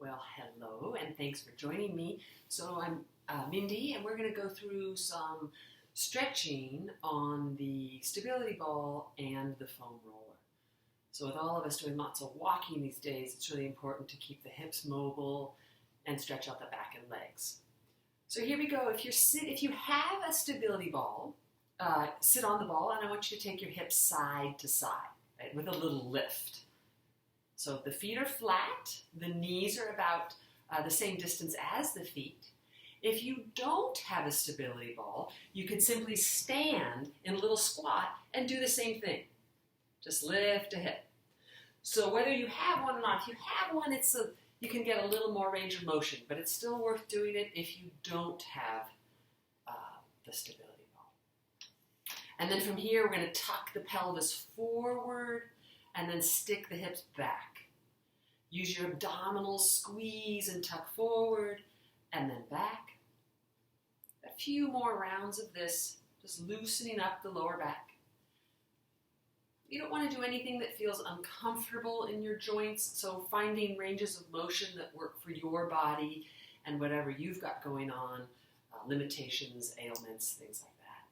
Well, hello, and thanks for joining me. So I'm Mindy, and we're going to go through some stretching on the stability ball and the foam roller. So with all of us doing lots of walking these days, it's really important to keep the hips mobile and stretch out the back and legs. So here we go. If you have a stability ball, sit on the ball, and I want you to take your hips side to side, right, with a little lift. So the feet are flat, the knees are about the same distance as the feet. If you don't have a stability ball, you can simply stand in a little squat and do the same thing. Just lift a hip. So whether you have one or not, if you have one, you can get a little more range of motion, but it's still worth doing it if you don't have the stability ball. And then from here, we're going to tuck the pelvis forward and then stick the hips back. Use your abdominals, squeeze and tuck forward and then back. A few more rounds of this, just loosening up the lower back. You don't want to do anything that feels uncomfortable in your joints, so finding ranges of motion that work for your body and whatever you've got going on, limitations, ailments, things like that.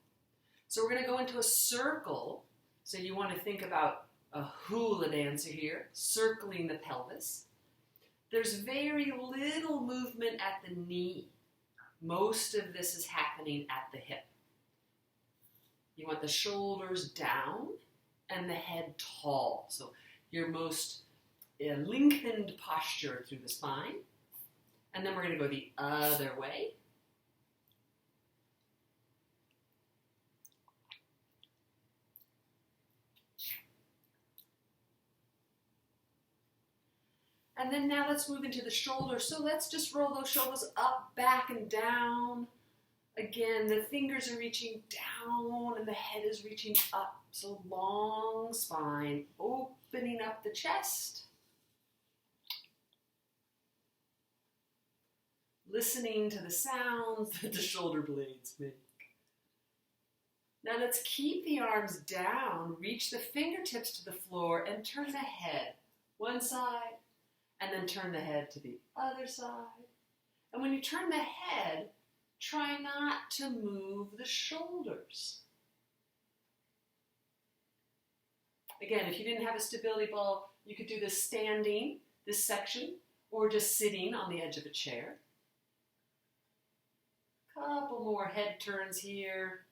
So we're going to go into a circle, so you want to think about a hula dancer here, circling the pelvis. There's very little movement at the knee. Most of this is happening at the hip. You want the shoulders down and the head tall. So your most lengthened posture through the spine. And then we're going to go the other way. And then now let's move into the shoulders. So let's just roll those shoulders up, back, and down. Again, the fingers are reaching down and the head is reaching up. So long spine, opening up the chest. Listening to the sounds that the shoulder blades make. Now let's keep the arms down, reach the fingertips to the floor, and turn the head one side, and then turn the head to the other side. And when you turn the head, try not to move the shoulders. Again, if you didn't have a stability ball, you could do this standing, this section, or just sitting on the edge of a chair. Couple more head turns here.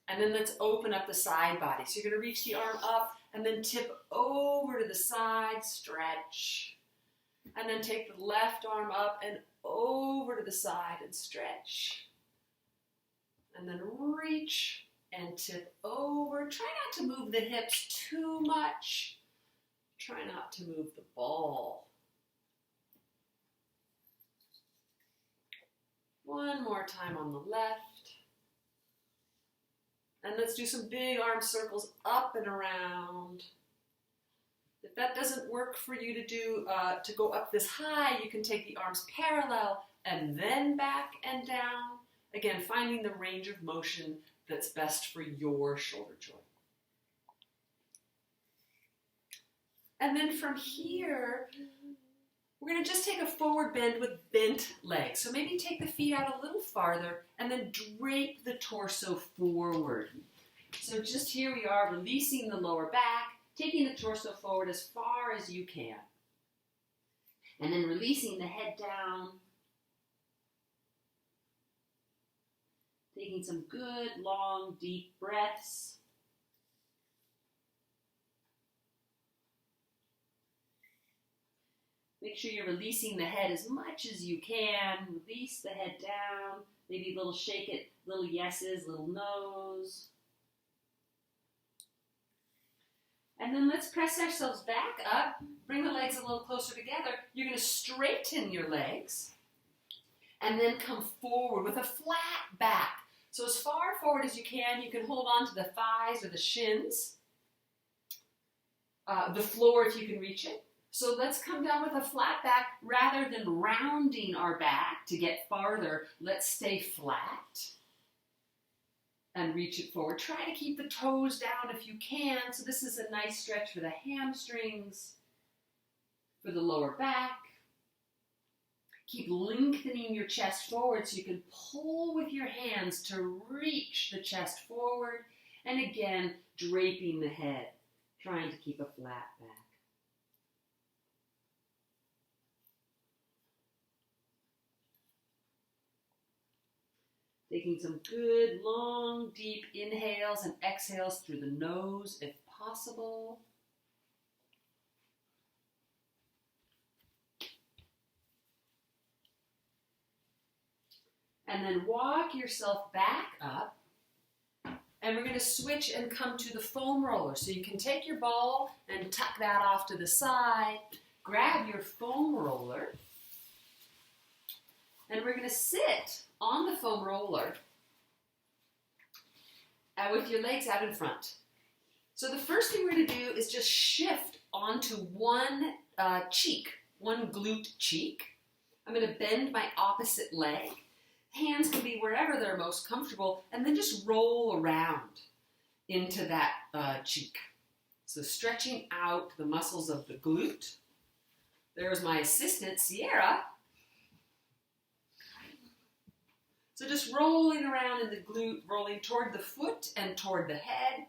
And then let's open up the side body. So you're going to reach the arm up and then tip over to the side, stretch. And then take the left arm up and over to the side and stretch. And then reach and tip over. Try not to move the hips too much. Try not to move the ball. One more time on the left. And let's do some big arm circles up and around. If that doesn't work for you to do, to go up this high, you can take the arms parallel and then back and down. Again, finding the range of motion that's best for your shoulder joint. And then from here, we're going to just take a forward bend with bent legs. So maybe take the feet out a little farther and then drape the torso forward. So just here we are, releasing the lower back, taking the torso forward as far as you can. And then releasing the head down. Taking some good, long, deep breaths. Make sure you're releasing the head as much as you can. Release the head down. Maybe a little shake it, little yeses, little no's. And then let's press ourselves back up. Bring the legs a little closer together. You're going to straighten your legs. And then come forward with a flat back. So as far forward as you can hold on to the thighs or the shins. The floor if you can reach it. So let's come down with a flat back. Rather than rounding our back to get farther, let's stay flat and reach it forward. Try to keep the toes down if you can. So this is a nice stretch for the hamstrings. For the lower back, keep lengthening your chest forward so you can pull with your hands to reach the chest forward. And again, draping the head, trying to keep a flat back. Taking some good, long, deep inhales and exhales through the nose if possible. And then walk yourself back up. And we're going to switch and come to the foam roller. So you can take your ball and tuck that off to the side. Grab your foam roller. And we're going to sit on the foam roller with your legs out in front. So the first thing we're going to do is just shift onto one cheek, one glute cheek. I'm going to bend my opposite leg. Hands can be wherever they're most comfortable, and then just roll around into that cheek. So stretching out the muscles of the glute. There's my assistant, Sierra. So just rolling around in the glute, rolling toward the foot and toward the head.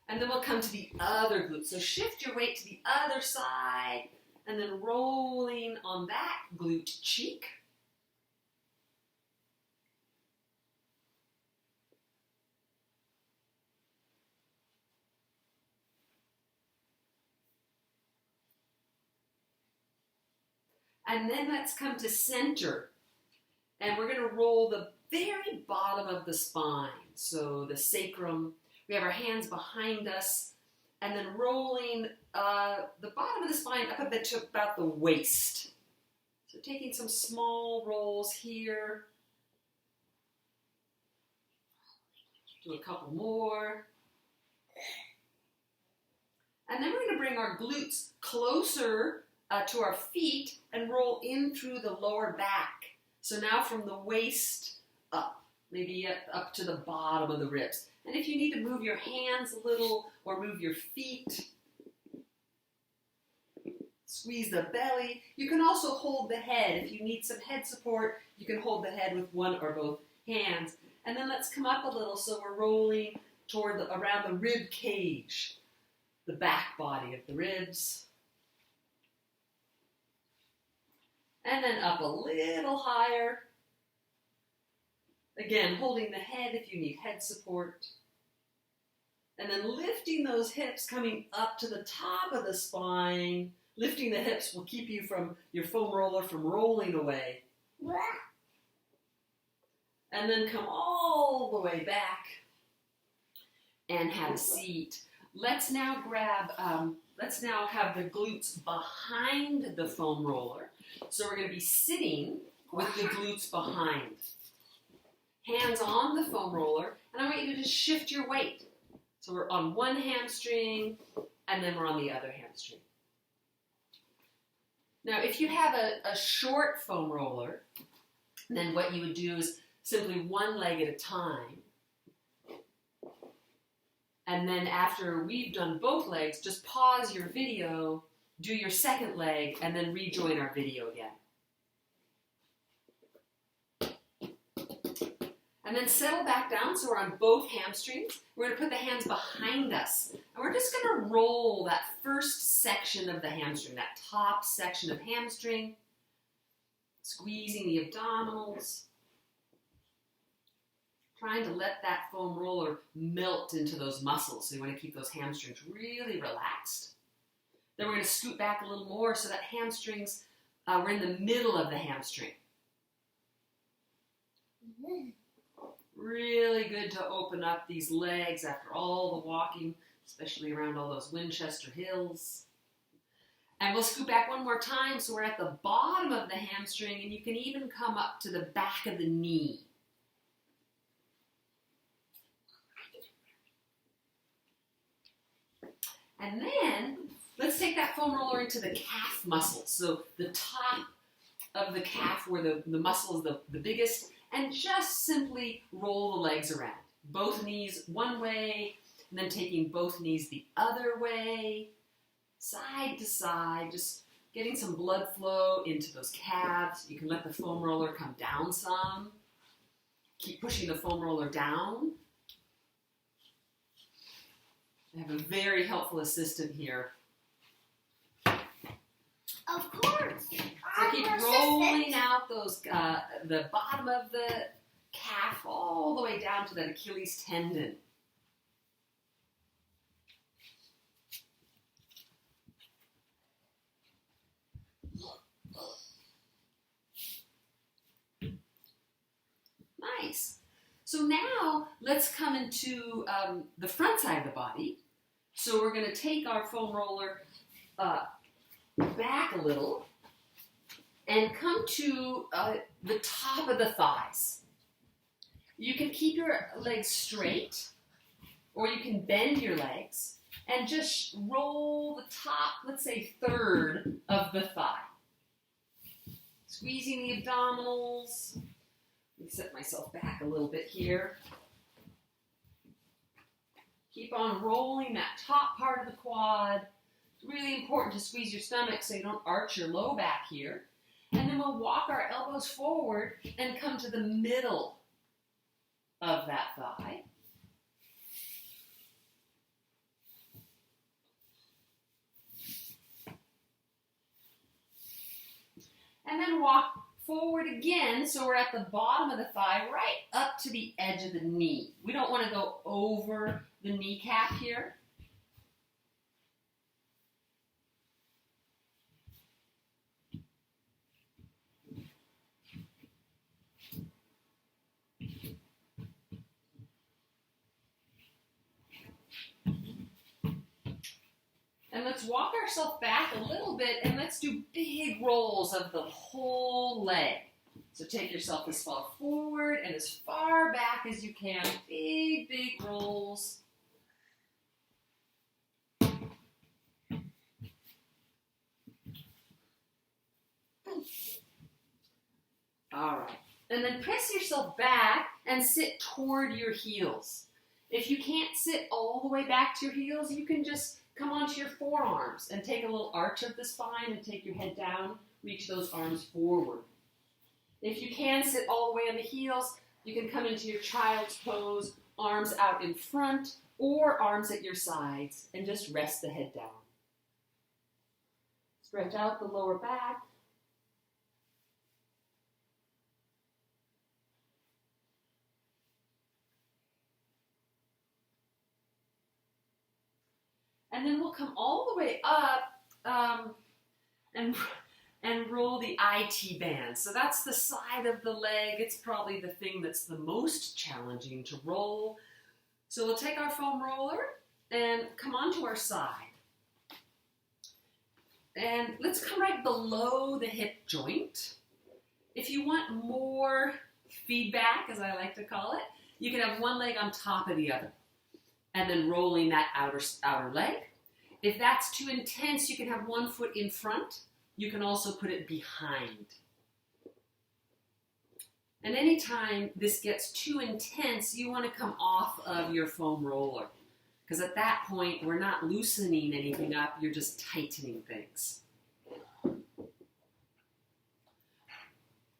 And then we'll come to the other glute. So shift your weight to the other side and then rolling on that glute cheek. And then let's come to center. And we're going to roll the very bottom of the spine. So the sacrum. We have our hands behind us, and then rolling the bottom of the spine up a bit to about the waist. So taking some small rolls here. Do a couple more. And then we're going to bring our glutes closer to our feet and roll in through the lower back. So now from the waist up, maybe up to the bottom of the ribs. And if you need to move your hands a little or move your feet, squeeze the belly. You can also hold the head. If you need some head support, you can hold the head with one or both hands. And then let's come up a little so we're rolling around the rib cage, the back body of the ribs. And then up a little higher. Again, holding the head if you need head support. And then lifting those hips, coming up to the top of the spine. Lifting the hips will keep you from your foam roller from rolling away. And then come all the way back and have a seat. Let's now have the glutes behind the foam roller. So we're going to be sitting with the glutes behind. Hands on the foam roller, and I want you to just shift your weight. So we're on one hamstring, and then we're on the other hamstring. Now, if you have a short foam roller, then what you would do is simply one leg at a time. And then after we've done both legs, just pause your video, do your second leg, and then rejoin our video again. And then settle back down so we're on both hamstrings. We're going to put the hands behind us. And we're just going to roll that first section of the hamstring, that top section of hamstring. Squeezing the abdominals. Trying to let that foam roller melt into those muscles. So you want to keep those hamstrings really relaxed. Then we're going to scoot back a little more so that hamstrings, we're in the middle of the hamstring. Really good to open up these legs after all the walking, especially around all those Winchester Hills. And we'll scoot back one more time so we're at the bottom of the hamstring, and you can even come up to the back of the knee. And then let's take that foam roller into the calf muscle. So the top of the calf where the muscle is the biggest, and just simply roll the legs around. both knees one way, and then taking both knees the other way, side to side, just getting some blood flow into those calves. You can let the foam roller come down some. Keep pushing the foam roller down. I have a very helpful assistant here. Of course. So keep rolling out those, the bottom of the calf all the way down to that Achilles tendon. Nice. So now let's come into the front side of the body. So we're going to take our foam roller back a little and come to the top of the thighs. You can keep your legs straight, or you can bend your legs and just roll the top, let's say, third of the thigh. Squeezing the abdominals. Let me set myself back a little bit here. Keep on rolling that top part of the quad. It's really important to squeeze your stomach so you don't arch your low back here. And then we'll walk our elbows forward and come to the middle of that thigh. And then walk forward again, so we're at the bottom of the thigh, right up to the edge of the knee. We don't want to go over the kneecap here. And let's walk ourselves back a little bit, and let's do big rolls of the whole leg. So take yourself as far forward and as far back as you can. Big, big rolls. All right. And then press yourself back and sit toward your heels. If you can't sit all the way back to your heels, you can just come onto your forearms and take a little arch of the spine and take your head down, reach those arms forward. If you can sit all the way on the heels, you can come into your child's pose, arms out in front or arms at your sides, and just rest the head down. Stretch out the lower back. And then we'll come all the way up and roll the IT band. So that's the side of the leg. It's probably the thing that's the most challenging to roll. So we'll take our foam roller and come onto our side. And let's come right below the hip joint. If you want more feedback, as I like to call it, you can have one leg on top of the other, and then rolling that outer leg. If that's too intense, you can have one foot in front. You can also put it behind. And anytime this gets too intense, you want to come off of your foam roller. Because at that point, we're not loosening anything up, you're just tightening things.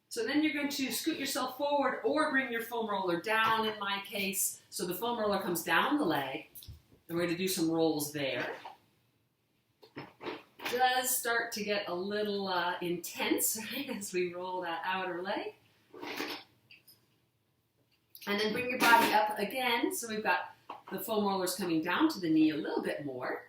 So then you're going to scoot yourself forward or bring your foam roller down in my case. So the foam roller comes down the leg, and we're going to do some rolls there. It does start to get a little intense, right, as we roll that outer leg. And then bring your body up again. So we've got the foam rollers coming down to the knee a little bit more.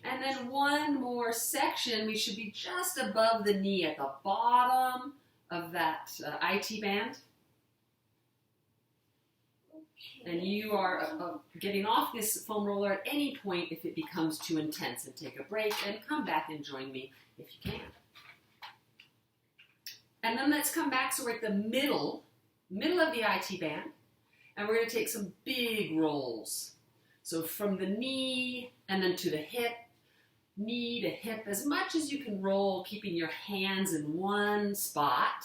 And then one more section. We should be just above the knee at the bottom of that IT band. And you are getting off this foam roller at any point if it becomes too intense, and take a break and come back and join me if you can. And then let's come back, so we're at the middle of the IT band, and we're going to take some big rolls. So from the knee and then to the hip, knee to hip as much as you can roll, keeping your hands in one spot.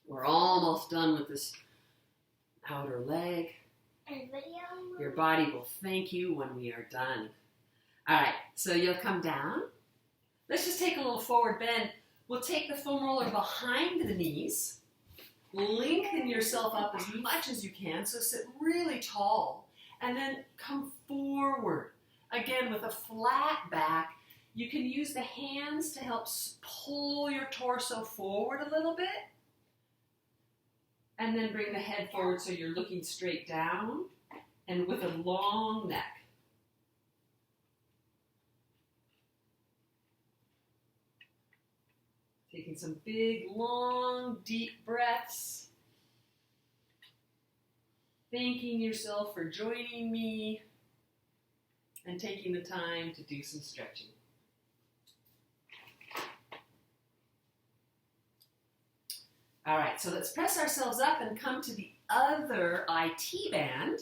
We're almost done with this outer leg. Your body will thank you when we are done. All right, so you'll come down. Let's just take a little forward bend. We'll take the foam roller behind the knees. Lengthen yourself up as much as you can, so sit really tall. And then come forward. Again, with a flat back, you can use the hands to help pull your torso forward a little bit. And then bring the head forward so you're looking straight down and with a long neck. Taking some big, long, deep breaths. Thanking yourself for joining me and taking the time to do some stretching. All right, so let's press ourselves up and come to the other IT band.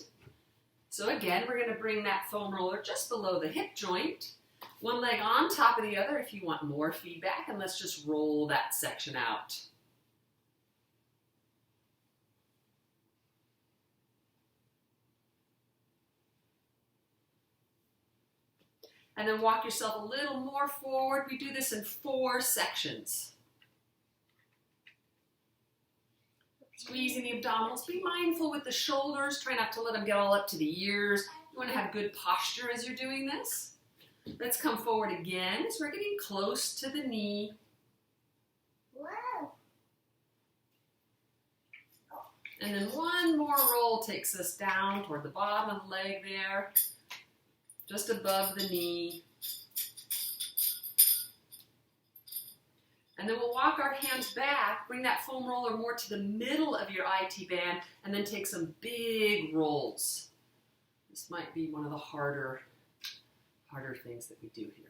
So again, we're going to bring that foam roller just below the hip joint. One leg on top of the other if you want more feedback, and let's just roll that section out. And then walk yourself a little more forward. We do this in 4 sections. Squeezing the abdominals. Be mindful with the shoulders. Try not to let them get all up to the ears. You want to have good posture as you're doing this. Let's come forward again. So we're getting close to the knee. Wow. And then one more roll takes us down toward the bottom of the leg there. Just above the knee. And then we'll walk our hands back, bring that foam roller more to the middle of your IT band, and then take some big rolls. This might be one of the harder things that we do here.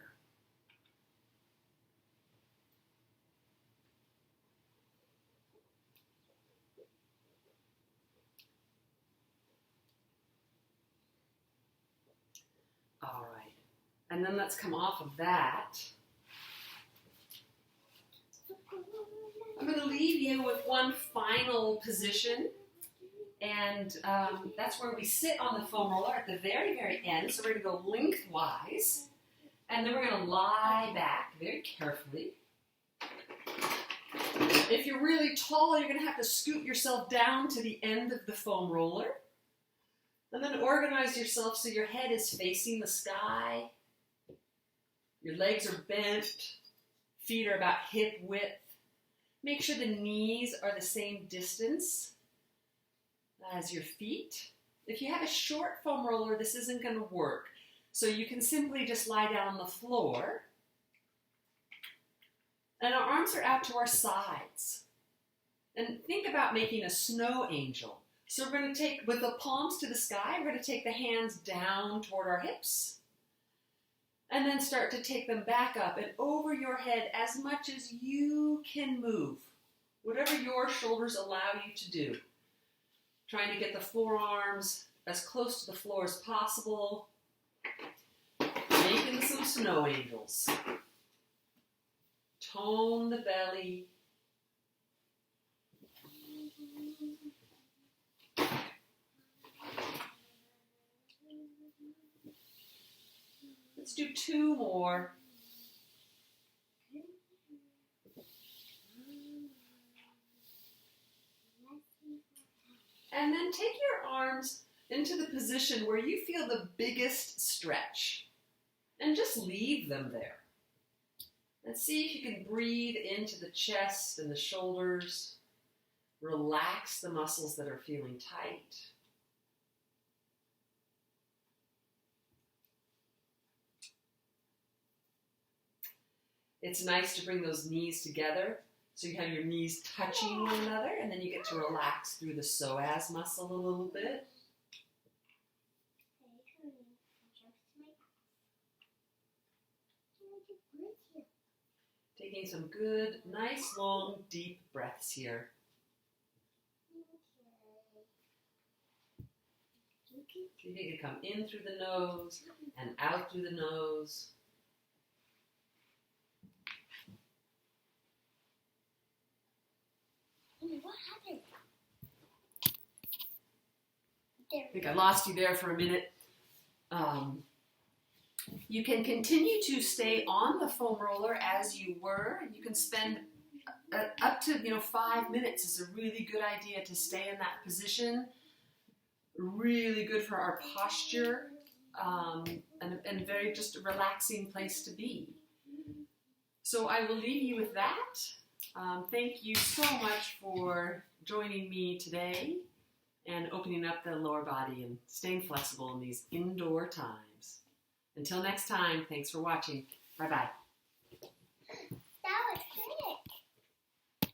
All right, and then let's come off of that. I'm going to leave you with one final position, and that's where we sit on the foam roller at the very, very end. So we're going to go lengthwise, and then we're going to lie back very carefully. If you're really tall, you're going to have to scoot yourself down to the end of the foam roller, and then organize yourself so your head is facing the sky. Your legs are bent, feet are about hip width. Make sure the knees are the same distance as your feet. If you have a short foam roller, this isn't going to work. So you can simply just lie down on the floor. And our arms are out to our sides. And think about making a snow angel. So we're going to take, with the palms to the sky, we're going to take the hands down toward our hips. And then start to take them back up and over your head as much as you can move. Whatever your shoulders allow you to do. Trying to get the forearms as close to the floor as possible. Making some snow angels. Tone the belly. Let's do 2 more. And then take your arms into the position where you feel the biggest stretch. And just leave them there. And see if you can breathe into the chest and the shoulders. Relax the muscles that are feeling tight. It's nice to bring those knees together so you have your knees touching one another, and then you get to relax through the psoas muscle a little bit. Taking some good, nice, long, deep breaths here. So you need to come in through the nose and out through the nose. What happened? I think I lost you there for a minute. You can continue to stay on the foam roller as you were. You can spend up to 5 minutes is a really good idea to stay in that position. Really good for our posture, and very just a relaxing place to be. So I will leave you with that. Thank you so much for joining me today and opening up the lower body and staying flexible in these indoor times. Until next time, thanks for watching. Bye-bye.